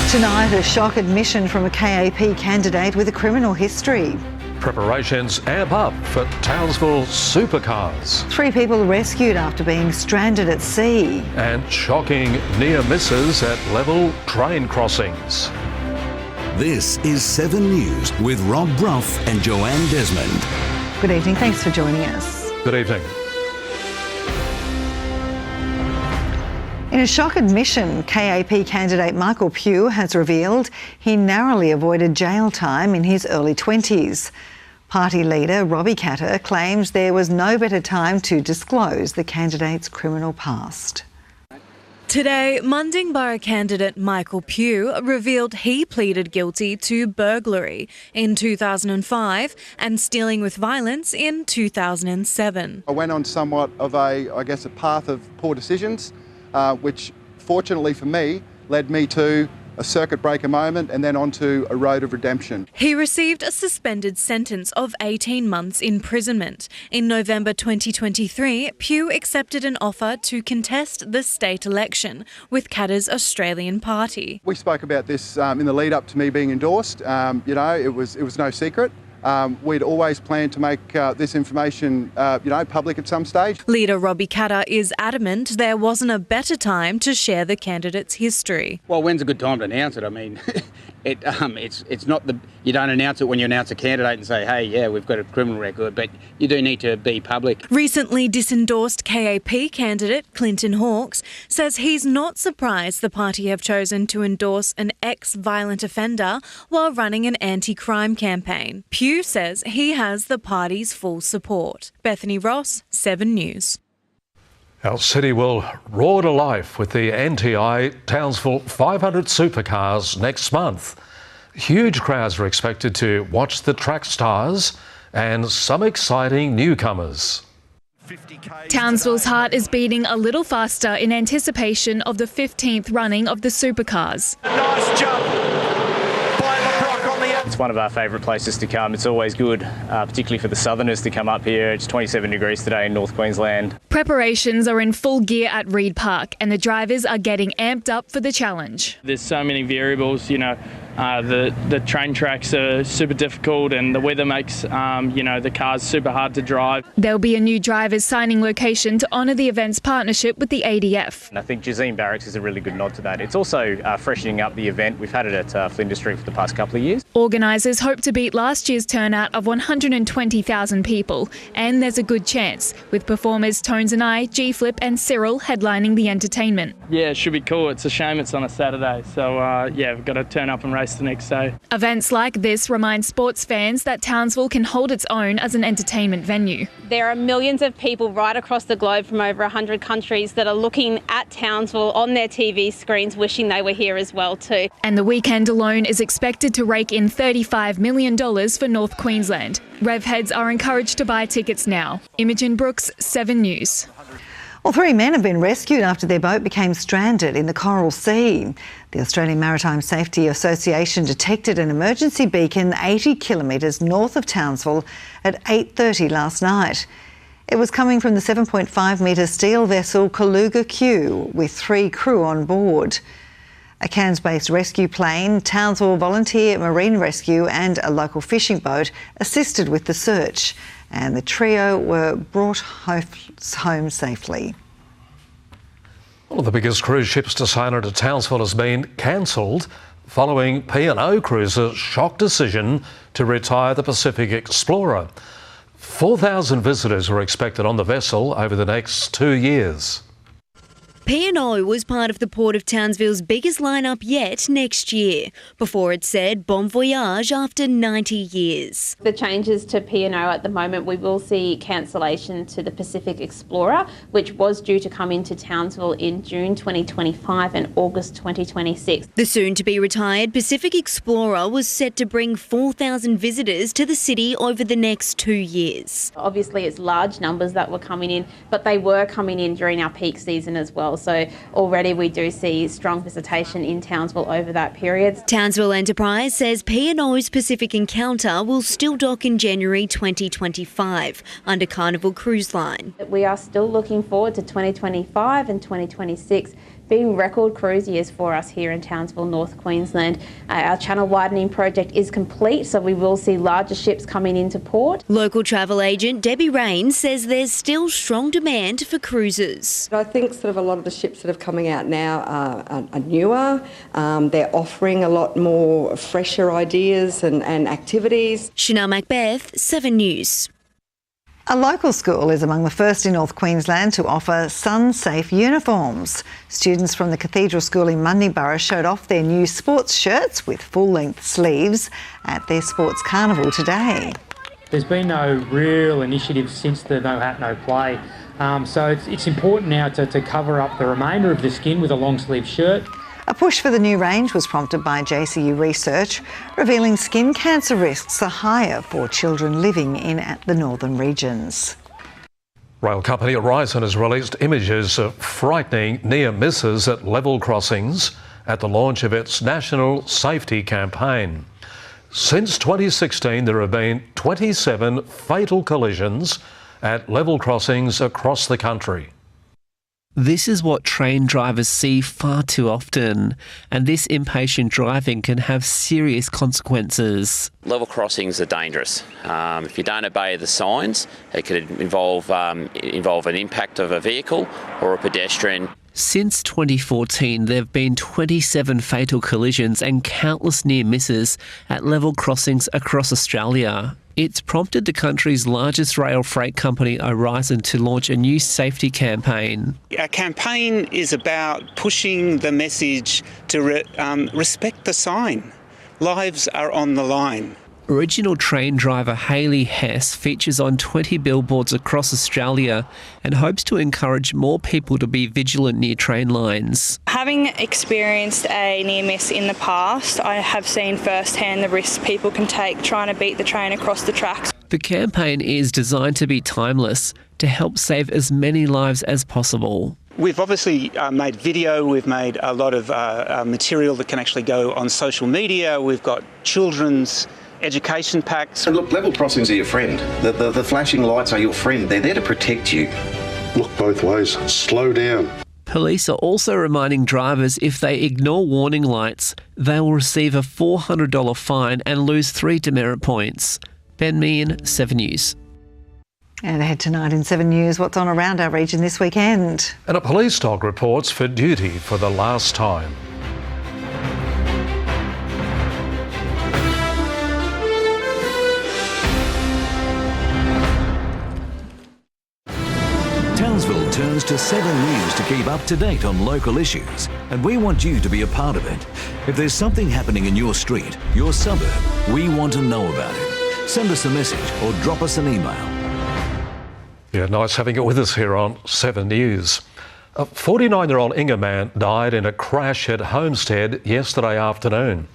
Tonight, a shock admission from a KAP candidate with a criminal history. Preparations amp up for Townsville supercars. 3 people rescued after being stranded at sea. And shocking near misses at level train crossings. This is 7 News with Brough and Joanne Desmond. Good evening, thanks for joining us. Good evening. In a shock admission, KAP candidate Michael Pugh has revealed he narrowly avoided jail time in his early 20s. Party leader Robbie Katter claims there was no better time to disclose the candidate's criminal past. Today, Munding Borough candidate Michael Pugh revealed he pleaded guilty to burglary in 2005 and stealing with violence in 2007. I went on somewhat of a path of poor decisions, which fortunately for me led me to a circuit breaker moment and then onto a road of redemption. He received a suspended sentence of 18 months imprisonment. In November 2023, Pugh accepted an offer to contest the state election with Katter's Australian Party. We spoke about this in the lead up to me being endorsed. It was no secret. We'd always planned to make this information, public at some stage. Leader Robbie Katter is adamant there wasn't a better time to share the candidate's history. Well, when's a good time to announce it? I mean, it's not you don't announce it when you announce a candidate and say, hey, yeah, we've got a criminal record, but you do need to be public. Recently disendorsed KAP candidate Clinton Hawkes says he's not surprised the party have chosen to endorse an ex-violent offender while running an anti-crime campaign. Pugh says he has the party's full support. Bethany Ross, 7 News. Our city will roar to life with the NTI Townsville 500 supercars next month. Huge crowds are expected to watch the track stars and some exciting newcomers. Townsville's heart is beating a little faster in anticipation of the 15th running of the supercars. A nice jump. It's one of our favourite places to come. It's always good, particularly for the southerners to come up here. It's 27 degrees today in North Queensland. Preparations are in full gear at Reid Park and the drivers are getting amped up for the challenge. There's so many variables, the train tracks are super difficult and the weather makes, the cars super hard to drive. There'll be a new drivers signing location to honour the event's partnership with the ADF. And I think Jazeen Barracks is a really good nod to that. It's also freshening up the event. We've had it at Flinders Street for the past couple of years. Organisers hope to beat last year's turnout of 120,000 people, and there's a good chance, with performers Tones and I, G-Flip and Cyril headlining the entertainment. Yeah, it should be cool. It's a shame it's on a Saturday, so we've got to turn up and race the next day. Events like this remind sports fans that Townsville can hold its own as an entertainment venue. There are millions of people right across the globe from over 100 countries that are looking at Townsville on their TV screens, wishing they were here as well too. And the weekend alone is expected to rake in $35 million for North Queensland. Rev heads are encouraged to buy tickets now. Imogen Brooks, 7 News. Well, 3 men have been rescued after their boat became stranded in the Coral Sea. The Australian Maritime Safety Association detected an emergency beacon 80 kilometres north of Townsville at 8:30 last night. It was coming from the 7.5-metre steel vessel Kaluga Q with 3 crew on board. A Cairns-based rescue plane, Townsville Volunteer Marine Rescue and a local fishing boat assisted with the search, and the trio were brought home safely. One of the biggest cruise ships to sail into Townsville has been cancelled following P&O Cruises' shock decision to retire the Pacific Explorer. 4,000 visitors are expected on the vessel over the next 2 years. P&O was part of the Port of Townsville's biggest lineup yet next year, before it said bon voyage after 90 years. The changes to P&O at the moment, we will see cancellation to the Pacific Explorer, which was due to come into Townsville in June 2025 and August 2026. The soon-to-be retired Pacific Explorer was set to bring 4,000 visitors to the city over the next 2 years. Obviously, it's large numbers that were coming in, but they were coming in during our peak season as well. So already we do see strong visitation in Townsville over that period. Townsville Enterprise says P&O's Pacific Encounter will still dock in January 2025 under Carnival Cruise Line. We are still looking forward to 2025 and 2026 been record cruise years for us here in Townsville, North Queensland. Our channel widening project is complete, so we will see larger ships coming into port. Local travel agent Debbie Rain says there's still strong demand for cruises. I think sort of a lot of the ships that are coming out now are newer. They're offering a lot more fresher ideas and activities. Chanel Macbeth, 7 News. A local school is among the first in North Queensland to offer sun-safe uniforms. Students from the Cathedral School in Mundyburgh showed off their new sports shirts with full-length sleeves at their sports carnival today. There's been no real initiative since the No Hat, No Play. So it's important now to cover up the remainder of the skin with a long-sleeve shirt. A push for the new range was prompted by JCU research revealing skin cancer risks are higher for children living in the northern regions. Rail company Horizon has released images of frightening near misses at level crossings at the launch of its national safety campaign. Since 2016, there have been 27 fatal collisions at level crossings across the country. This is what train drivers see far too often, and this impatient driving can have serious consequences. Level crossings are dangerous. If you don't obey the signs, it could involve an impact of a vehicle or a pedestrian. Since 2014, there have been 27 fatal collisions and countless near misses at level crossings across Australia. It's prompted the country's largest rail freight company, Horizon, to launch a new safety campaign. Our campaign is about pushing the message to respect the sign. Lives are on the line. Original train driver Hayley Hess features on 20 billboards across Australia and hopes to encourage more people to be vigilant near train lines. Having experienced a near miss in the past, I have seen firsthand the risks people can take trying to beat the train across the tracks. The campaign is designed to be timeless to help save as many lives as possible. We've obviously made video, we've made a lot of material that can actually go on social media, we've got children's education packs. And look, level crossings are your friend. The flashing lights are your friend. They're there to protect you. Look both ways. Slow down. Police are also reminding drivers if they ignore warning lights, they will receive a $400 fine and lose 3 demerit points. Ben Meehan, 7 News. And ahead tonight in 7 News, what's on around our region this weekend. And a police dog reports for duty for the last time. Townsville turns to 7 News to keep up to date on local issues, and we want you to be a part of it. If there's something happening in your street, your suburb, we want to know about it. Send us a message or drop us an email. Yeah, nice having it with us here on 7 News. A 49-year-old Inga man died in a crash at Homestead yesterday afternoon.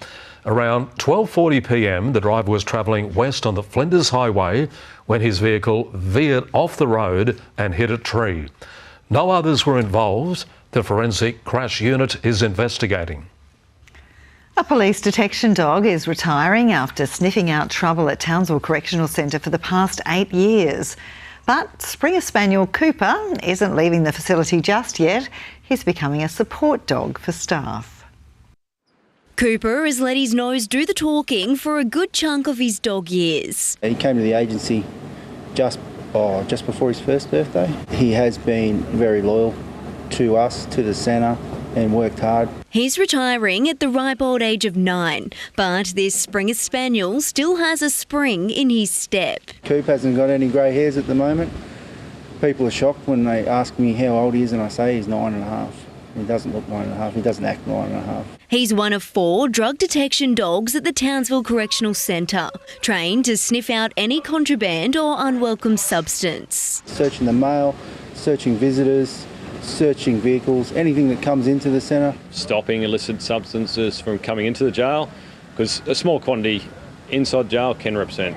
Around 12:40 p.m, the driver was travelling west on the Flinders Highway when his vehicle veered off the road and hit a tree. No others were involved. The forensic crash unit is investigating. A police detection dog is retiring after sniffing out trouble at Townsville Correctional Centre for the past 8 years. But Springer Spaniel Cooper isn't leaving the facility just yet. He's becoming a support dog for staff. Cooper has let his nose do the talking for a good chunk of his dog years. He came to the agency just before his first birthday. He has been very loyal to us, to the centre, and worked hard. He's retiring at the ripe old age of 9, but this Springer Spaniel still has a spring in his step. Coop hasn't got any grey hairs at the moment. People are shocked when they ask me how old he is and I say he's 9.5. He doesn't look 9.5, he doesn't act 9.5. He's one of 4 drug detection dogs at the Townsville Correctional Centre, trained to sniff out any contraband or unwelcome substance. Searching the mail, searching visitors, searching vehicles, anything that comes into the centre. Stopping illicit substances from coming into the jail, because a small quantity inside jail can represent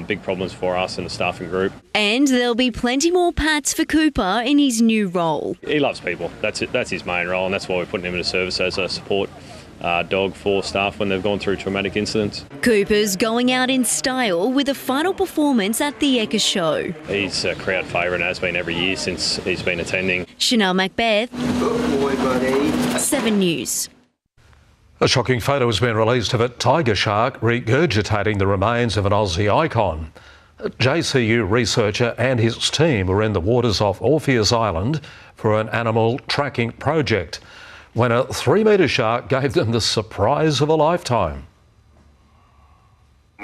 big problems for us and the staffing group. And there'll be plenty more pats for Cooper in his new role. He loves people. That's it. That's his main role, and that's why we're putting him into service as a support dog for staff when they've gone through traumatic incidents. Cooper's going out in style with a final performance at the Ekka Show. He's a crowd favourite and has been every year since he's been attending. Chanel Macbeth. Good boy, buddy. 7 News. A shocking photo has been released of a tiger shark regurgitating the remains of an Aussie icon. A JCU researcher and his team were in the waters off Orpheus Island for an animal tracking project when a 3-metre shark gave them the surprise of a lifetime.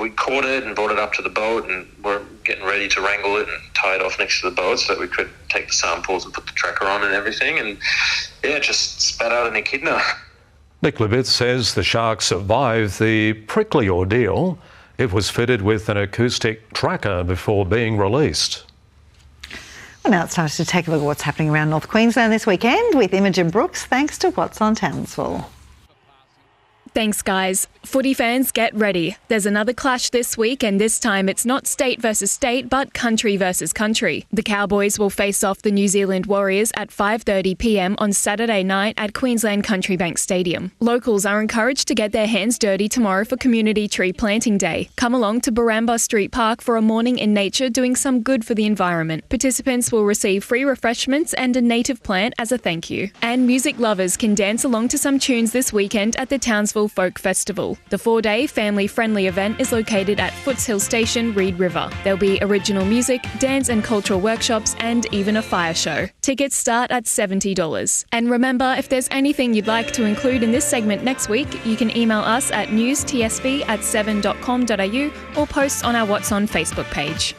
We caught it and brought it up to the boat, and we're getting ready to wrangle it and tie it off next to the boat so that we could take the samples and put the tracker on and everything, and yeah, just spat out an echidna. Nick Libith says the shark survived the prickly ordeal. It was fitted with an acoustic tracker before being released. Well, now it's time to take a look at what's happening around North Queensland this weekend with Imogen Brooks, thanks to What's on Townsville. Thanks, guys. Footy fans, get ready. There's another clash this week, and this time it's not state versus state, but country versus country. The Cowboys will face off the New Zealand Warriors at 5:30 p.m. on Saturday night at Queensland Country Bank Stadium. Locals are encouraged to get their hands dirty tomorrow for Community Tree Planting Day. Come along to Barambah Street Park for a morning in nature doing some good for the environment. Participants will receive free refreshments and a native plant as a thank you. And music lovers can dance along to some tunes this weekend at the Townsville Folk Festival. The 4-day family-friendly event is located at Footshill Station, Reed River. There'll be original music, dance and cultural workshops, and even a fire show. Tickets start at $70. And remember, if there's anything you'd like to include in this segment next week, you can email us at newstsv@7.com.au or post on our What's On Facebook page.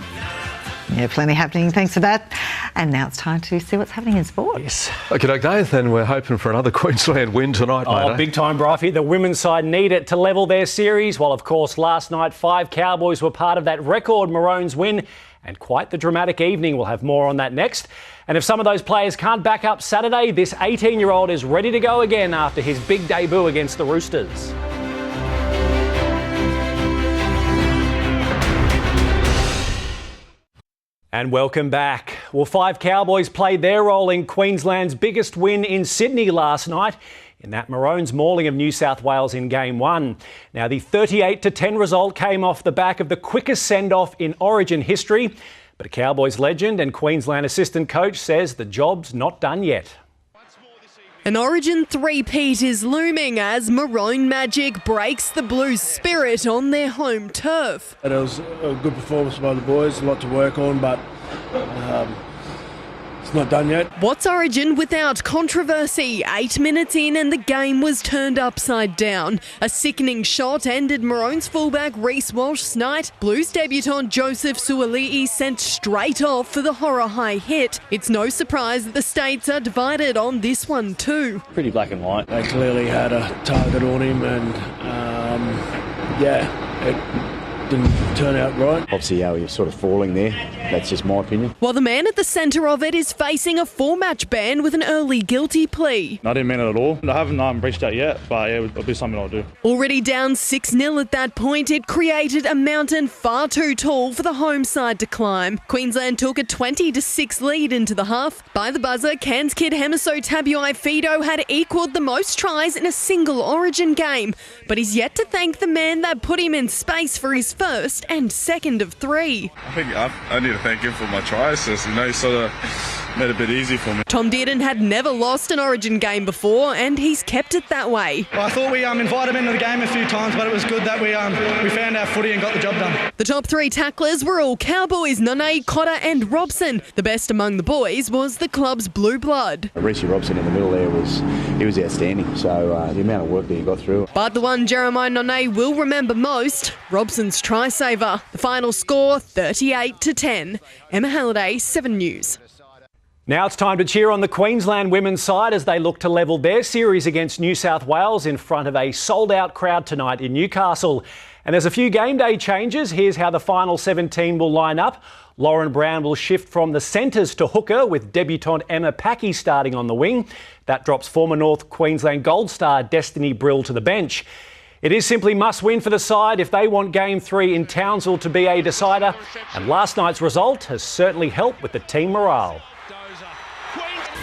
Yeah, plenty happening. Thanks for that. And now it's time to see what's happening in sport. Yes. Okay, Nathan, we're hoping for another Queensland win tonight, mate. Oh, big time, Brough. The women's side need it to level their series. Well, of course, last night, 5 Cowboys were part of that record Maroons win, and quite the dramatic evening. We'll have more on that next. And if some of those players can't back up Saturday, this 18-year-old is ready to go again after his big debut against the Roosters. And welcome back. Well, 5 Cowboys played their role in Queensland's biggest win in Sydney last night in that Maroons mauling of New South Wales in Game 1. Now, the 38-10 result came off the back of the quickest send-off in Origin history, but a Cowboys legend and Queensland assistant coach says the job's not done yet. An Origin three-peat is looming as Maroon Magic breaks the Blues' spirit on their home turf. It was a good performance by the boys, a lot to work on, but it's not done yet. What's Origin without controversy? 8 minutes in and the game was turned upside down. A sickening shot ended Maroons fullback Reece Walsh's night. Blues debutant Joseph Suali'i sent straight off for the horror high hit. It's no surprise that the states are divided on this one too. Pretty black and white. They clearly had a target on him and it didn't turn out right. Obviously, how he was sort of falling there. That's just my opinion. While the man at the centre of it is facing a 4-match ban with an early guilty plea. I didn't mean it at all. I haven't breached that yet, but yeah, it'll be something I'll do. Already down 6-0 at that point, it created a mountain far too tall for the home side to climb. Queensland took a 20-6 lead into the half. By the buzzer, Cairns kid Hemiso Tabuai-Fidow had equalled the most tries in a single Origin game, but he's yet to thank the man that put him in space for his first and second of 3. I think I need to thank him for my try assist. He sort of made it a bit easy for me. Tom Dearden had never lost an Origin game before, and he's kept it that way. Well, I thought we invited him into the game a few times, but it was good that we found our footy and got the job done. The top 3 tacklers were all Cowboys, Nane, Cotter and Robson. The best among the boys was the club's blue blood. Reece Robson in the middle there was outstanding. So the amount of work that he got through. But the one Jeremiah Nane will remember most, Robson's try saver. The final score 38-10. Emma Halliday, 7 News. Now it's time to cheer on the Queensland women's side as they look to level their series against New South Wales in front of a sold-out crowd tonight in Newcastle. And there's a few game day changes. Here's how the final 17 will line up. Lauren Brown will shift from the centres to hooker with debutant Emma Packey starting on the wing. That drops former North Queensland Gold star Destiny Brill to the bench. It is simply must-win for the side if they want Game 3 in Townsville to be a decider. And last night's result has certainly helped with the team morale.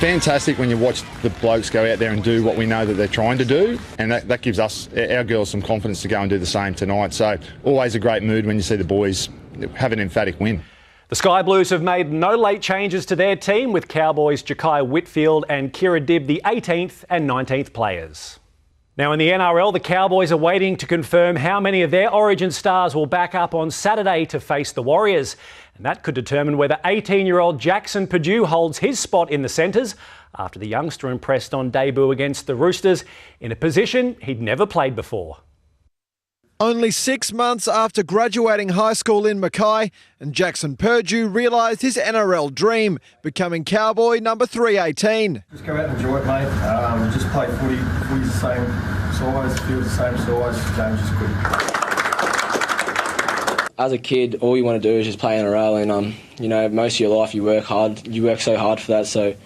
Fantastic when you watch the blokes go out there and do what we know that they're trying to do, and that gives us, our girls, some confidence to go and do the same tonight. So always a great mood when you see the boys have an emphatic win. The Sky Blues have made no late changes to their team, with Cowboys Ja'Kai Whitfield and Kira Dibb the 18th and 19th players. Now in the NRL, the Cowboys are waiting to confirm how many of their Origin stars will back up on Saturday to face the Warriors. And that could determine whether 18-year-old Jackson Purdue holds his spot in the centres after the youngster impressed on debut against the Roosters in a position he'd never played before. Only 6 months after graduating high school in Mackay, and Jackson Purdue realised his NRL dream, becoming Cowboy number 318. Just go out and enjoy it, mate. Just play footy. Footy's the same size, field's the same size, game's just good. As a kid, all you want to do is just play NRL, and you know, most of your life you work hard. You work so hard for that, so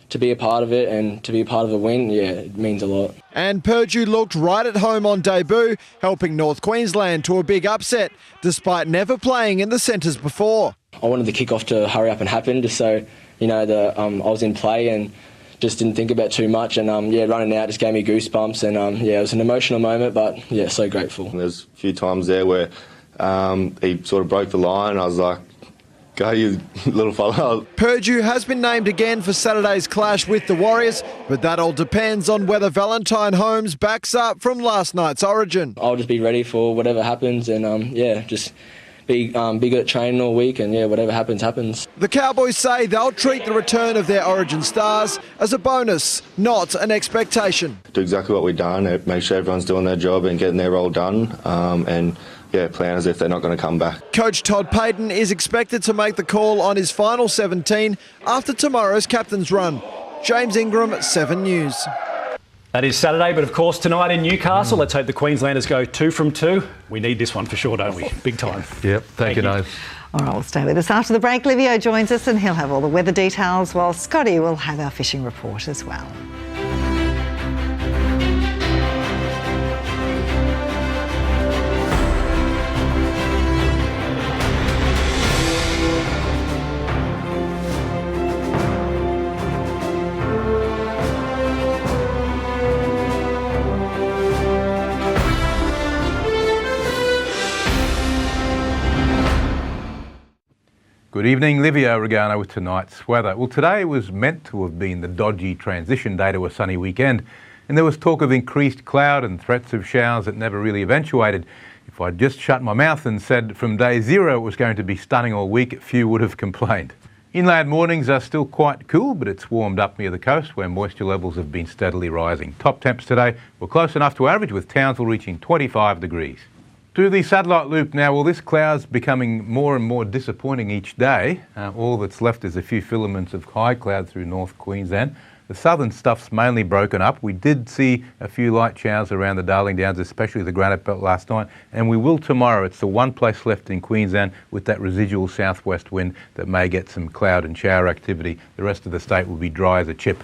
to be a part of it and to be a part of a win, yeah, it means a lot. And Purdue looked right at home on debut, helping North Queensland to a big upset, despite never playing in the centres before. I wanted the kick-off to hurry up and happen, just so, you know, I was in play and just didn't think about too much. And, yeah, running out just gave me goosebumps. And, yeah, it was an emotional moment, but, yeah, so grateful. There's a few times there where he sort of broke the line. I was like, go, you little fella. Purdue has been named again for Saturday's clash with the Warriors, but that all depends on whether Valentine Holmes backs up from last night's Origin. I'll just be ready for whatever happens and, yeah, just be good at training all week and, yeah, whatever happens, happens. The Cowboys say they'll treat the return of their Origin stars as a bonus, not an expectation. Do exactly what we've done, make sure everyone's doing their job and getting their role done, and yeah, plan as if they're not going to come back. Coach Todd Payton is expected to make the call on his final 17 after tomorrow's captain's run. James Ingram, 7 News. That is Saturday, but of course tonight in Newcastle, let's hope the Queenslanders go 2 from 2. We need this one for sure, don't we? Big time. Yep, thank you, Dave. All right, we'll stay with us after the break. Livio joins us and he'll have all the weather details, while Scotty will have our fishing report as well. Good evening, Livio, Regano with tonight's weather. Well, today was meant to have been the dodgy transition day to a sunny weekend, and there was talk of increased cloud and threats of showers that never really eventuated. If I'd just shut my mouth and said from day zero it was going to be stunning all week, few would have complained. Inland mornings are still quite cool, but it's warmed up near the coast where moisture levels have been steadily rising. Top temps today were close enough to average, with Townsville reaching 25 degrees. To the satellite loop now. Well, this cloud's becoming more and more disappointing each day. All that's left is a few filaments of high cloud through North Queensland. The southern stuff's mainly broken up. We did see a few light showers around the Darling Downs, especially the Granite Belt last night, and we will tomorrow. It's the one place left in Queensland with that residual southwest wind that may get some cloud and shower activity. The rest of the state will be dry as a chip.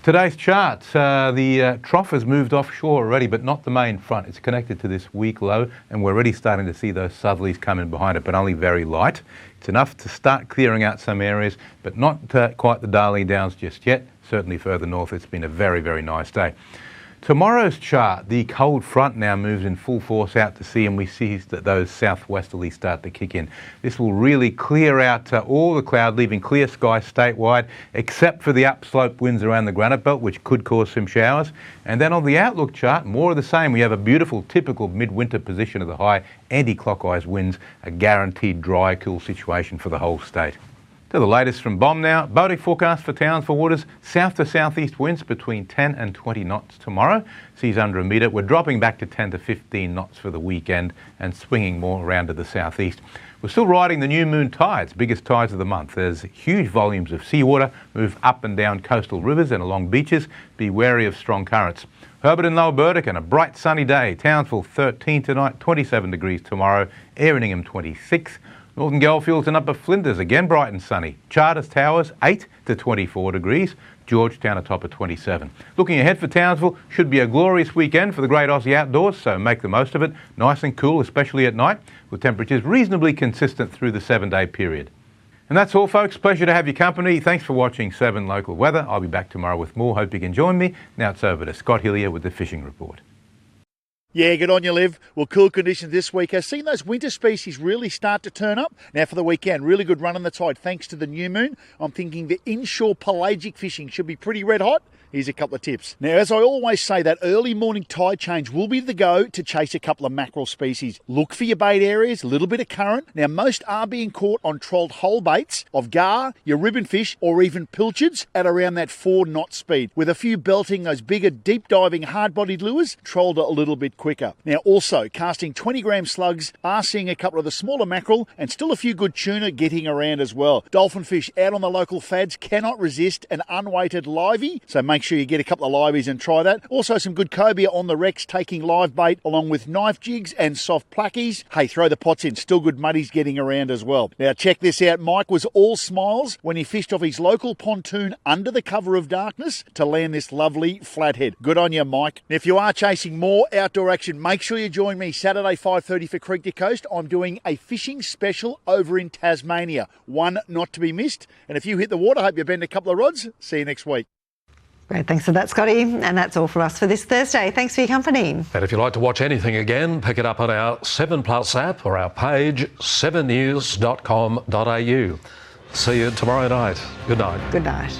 Today's chart, the trough has moved offshore already, but not the main front. It's connected to this weak low, and we're already starting to see those southerlies come in behind it, but only very light. It's enough to start clearing out some areas, but not quite the Darling Downs just yet. Certainly further north, it's been a very, very nice day. Tomorrow's chart, the cold front now moves in full force out to sea, and we see that those southwesterlies start to kick in. This will really clear out all the cloud, leaving clear skies statewide, except for the upslope winds around the Granite Belt, which could cause some showers. And then on the outlook chart, more of the same. We have a beautiful, typical midwinter position of the high anti-clockwise winds, a guaranteed dry, cool situation for the whole state. To the latest from BOM now. Boating forecast for Townsville waters, south to southeast winds between 10 and 20 knots tomorrow. Seas under a metre. We're dropping back to 10 to 15 knots for the weekend and swinging more around to the southeast. We're still riding the new moon tides, biggest tides of the month. There's huge volumes of seawater move up and down coastal rivers and along beaches. Be wary of strong currents. Herbert and Lower Burdock and a bright sunny day. Townsville 13 tonight, 27 degrees tomorrow. Erringham 26. Northern Goldfields and Upper Flinders, again bright and sunny. Charters Towers, 8 to 24 degrees. Georgetown atop of 27. Looking ahead for Townsville, should be a glorious weekend for the great Aussie outdoors, so make the most of it. Nice and cool, especially at night, with temperatures reasonably consistent through the 7-day period. And that's all, folks. Pleasure to have your company. Thanks for watching 7 Local Weather. I'll be back tomorrow with more. Hope you can join me. Now it's over to Scott Hillier with the Fishing Report. Yeah, good on you, Liv. Well, cool conditions this week has seen those winter species really start to turn up. Now for the weekend, really good run on the tide thanks to the new moon. I'm thinking the inshore pelagic fishing should be pretty red hot. Here's a couple of tips. Now, as I always say, that early morning tide change will be the go to chase a couple of mackerel species. Look for your bait areas, a little bit of current. Now, most are being caught on trolled whole baits of gar, your ribbon fish, or even pilchards at around that 4 knot speed, with a few belting those bigger, deep-diving, hard-bodied lures, trolled a little bit quicker. Now, also, casting 20-gram slugs are seeing a couple of the smaller mackerel and still a few good tuna getting around as well. Dolphin fish out on the local fads cannot resist an unweighted livey, so make sure you get a couple of liveys and try that. Also some good cobia on the wrecks taking live bait along with knife jigs and soft plackies. Hey, throw the pots in, still good muddies getting around as well. Now check this out, Mike was all smiles when he fished off his local pontoon under the cover of darkness to land this lovely flathead. Good on you, Mike. Now, if you are chasing more outdoor action, make sure you join me Saturday 5:30 for Creek to Coast. I'm doing a fishing special over in Tasmania, one not to be missed. And if you hit the water, I hope you bend a couple of rods. See you next week. Great, thanks for that, Scotty. And that's all for us for this Thursday. Thanks for your company. And if you'd like to watch anything again, pick it up on our 7plus app or our page 7news.com.au. See you tomorrow night. Good night. Good night.